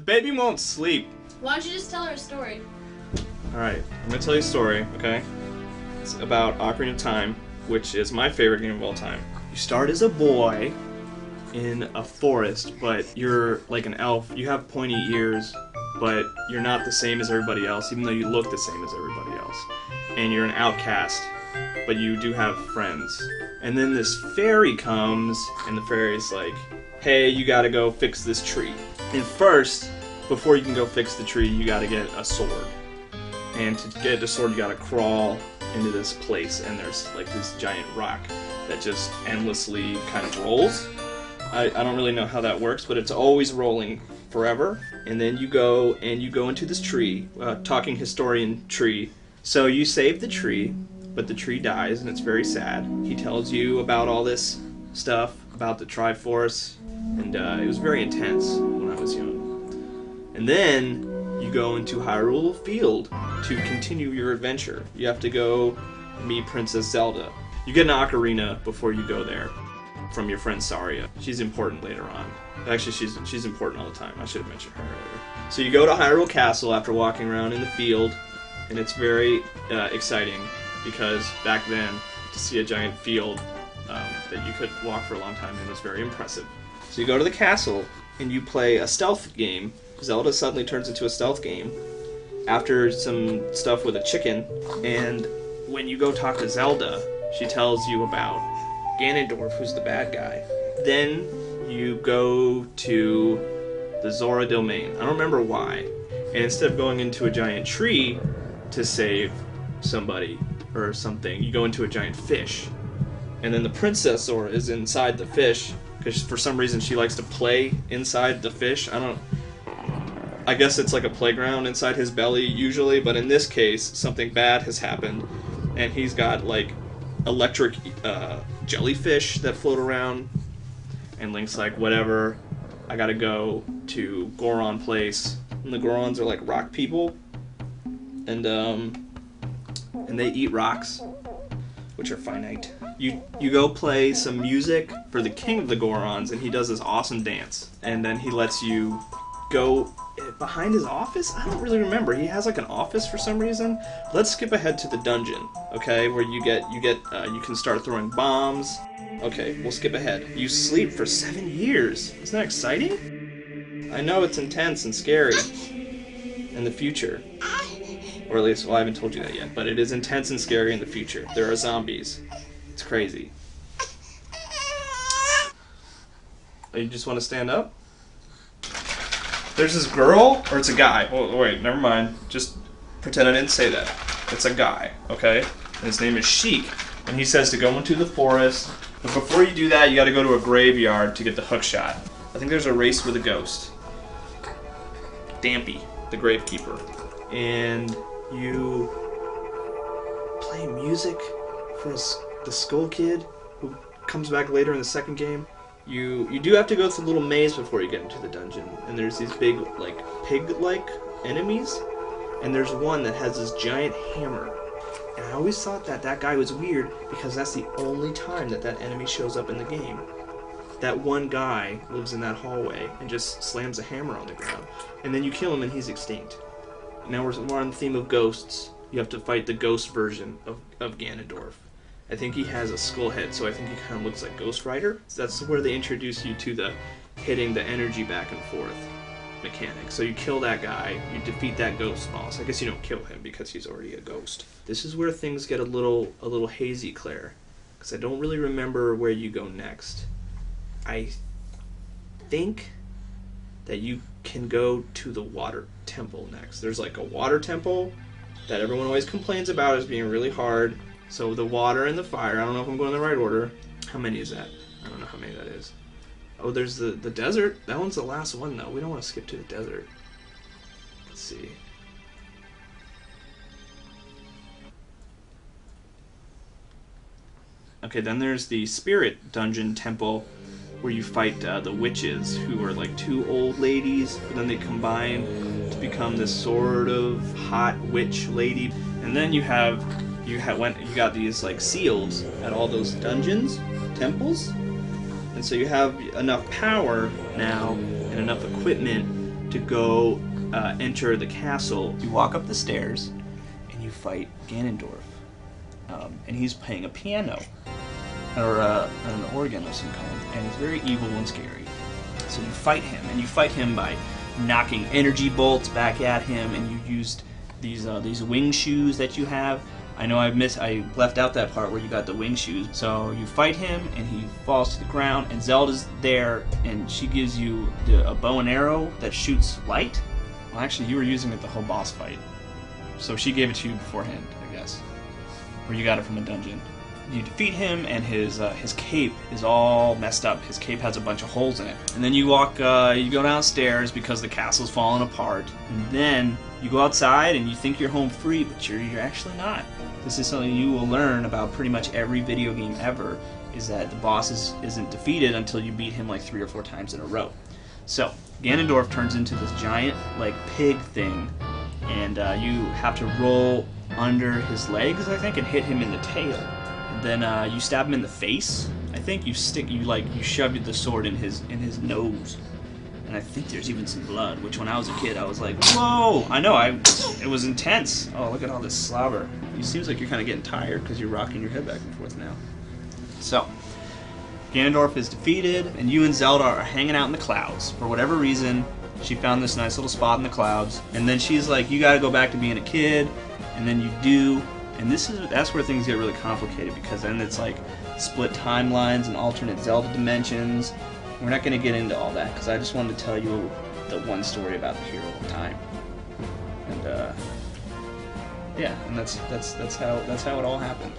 baby won't sleep. Why don't you just tell her a story? Alright, I'm gonna tell you a story, okay? It's about Ocarina of Time, which is my favorite game of all time. You start as a boy in a forest, but you're like an elf. You have pointy ears, but you're not the same as everybody else, even though you look the same as everybody else. And you're an outcast, but you do have friends. And then this fairy comes, and the fairy's like, hey, you gotta go fix this tree. And first, before you can go fix the tree, you gotta get a sword. And to get the sword, you gotta crawl into this place, and there's like this giant rock that just endlessly kind of rolls. I don't really know how that works, but it's always rolling forever. And then you go into this tree, talking historian tree. So you save the tree, but the tree dies, and it's very sad. He tells you about all this stuff, about the Triforce, and it was very intense when I was young. And then you go into Hyrule Field to continue your adventure. You have to go meet Princess Zelda. You get an ocarina before you go there from your friend Saria. She's important later on. Actually, she's important all the time. I should have mentioned her earlier. So you go to Hyrule Castle after walking around in the field, and it's very exciting because back then to see a giant field that you could walk for a long time in was very impressive. So you go to the castle and you play a stealth game. Zelda suddenly turns into a stealth game after some stuff with a chicken, and when you go talk to Zelda, she tells you about Ganondorf, who's the bad guy. Then you go to the Zora domain. I don't remember why. And instead of going into a giant tree to save somebody or something, you go into a giant fish. And then the Princess Zora is inside the fish, because for some reason she likes to play inside the fish. I guess it's like a playground inside his belly usually, but in this case, something bad has happened, and he's got like electric jellyfish that float around, and Link's like, whatever, I gotta go to Goron Place. And the Gorons are like rock people, and they eat rocks, which are finite. You go play some music for the king of the Gorons, and he does this awesome dance, and then he lets you go behind his office? I don't really remember. He has like an office for some reason. Let's skip ahead to the dungeon, okay, where you can start throwing bombs. Okay, we'll skip ahead. You sleep for 7 years. Isn't that exciting? I know it's intense and scary in the future. Or at least, well, I haven't told you that yet, but it is intense and scary in the future. There are zombies. It's crazy. Oh, you just want to stand up? There's this girl, or it's a guy. Oh, wait, never mind. Just pretend I didn't say that. It's a guy, okay? And his name is Sheik, and he says to go into the forest. But before you do that, you gotta go to a graveyard to get the hook shot. I think there's a race with a ghost. Dampy, the gravekeeper. And you play music for the skull kid who comes back later in the second game. You do have to go through a little maze before you get into the dungeon, and there's these big, like, pig-like enemies, and there's one that has this giant hammer. And I always thought that guy was weird because that's the only time that enemy shows up in the game. That one guy lives in that hallway and just slams a hammer on the ground, and then you kill him and he's extinct. Now we're on the theme of ghosts. You have to fight the ghost version of Ganondorf. I think he has a skull head, so I think he kind of looks like Ghost Rider. So that's where they introduce you to the hitting the energy back and forth mechanic. So you kill that guy, you defeat that ghost boss. I guess you don't kill him because he's already a ghost. This is where things get a little hazy, Claire, because I don't really remember where you go next. I think that you can go to the water temple next. There's like a water temple that everyone always complains about as being really hard. So the water and the fire, I don't know if I'm going in the right order. How many is that? I don't know how many that is. Oh, there's the desert. That one's the last one, though. We don't want to skip to the desert. Let's see. Okay, then there's the spirit dungeon temple where you fight the witches, who are like two old ladies, but then they combine to become this sort of hot witch lady. And then you got these like seals at all those dungeons, temples, and so you have enough power now and enough equipment to go enter the castle. You walk up the stairs, and you fight Ganondorf. And he's playing a piano, or an organ of some kind, and he's very evil and scary. So you fight him, and you fight him by knocking energy bolts back at him, and you used these wing shoes that you have. I know I left out that part where you got the wing shoes. So you fight him, and he falls to the ground, and Zelda's there, and she gives you a bow and arrow that shoots light. Well, actually, you were using it the whole boss fight, so she gave it to you beforehand, I guess, or you got it from a dungeon. You defeat him, and his cape is all messed up. His cape has a bunch of holes in it. And then you go downstairs because the castle's falling apart. And then you go outside, and you think you're home free, but you're actually not. This is something you will learn about pretty much every video game ever, is that the boss isn't defeated until you beat him like 3 or 4 times in a row. So Ganondorf turns into this giant like pig thing, and you have to roll under his legs, I think, and hit him in the tail. Then you stab him in the face. I think you shove the sword in his nose, and I think there's even some blood. Which when I was a kid, I was like, whoa! I know, it was intense. Oh, look at all this slobber. It seems like you're kind of getting tired because you're rocking your head back and forth now. So Ganondorf is defeated, and you and Zelda are hanging out in the clouds. For whatever reason, she found this nice little spot in the clouds, and then she's like, you got to go back to being a kid, and then you do. And that's where things get really complicated, because then it's like split timelines and alternate Zelda dimensions. We're not going to get into all that, because I just wanted to tell you the one story about the hero of time. And yeah, and that's how it all happened.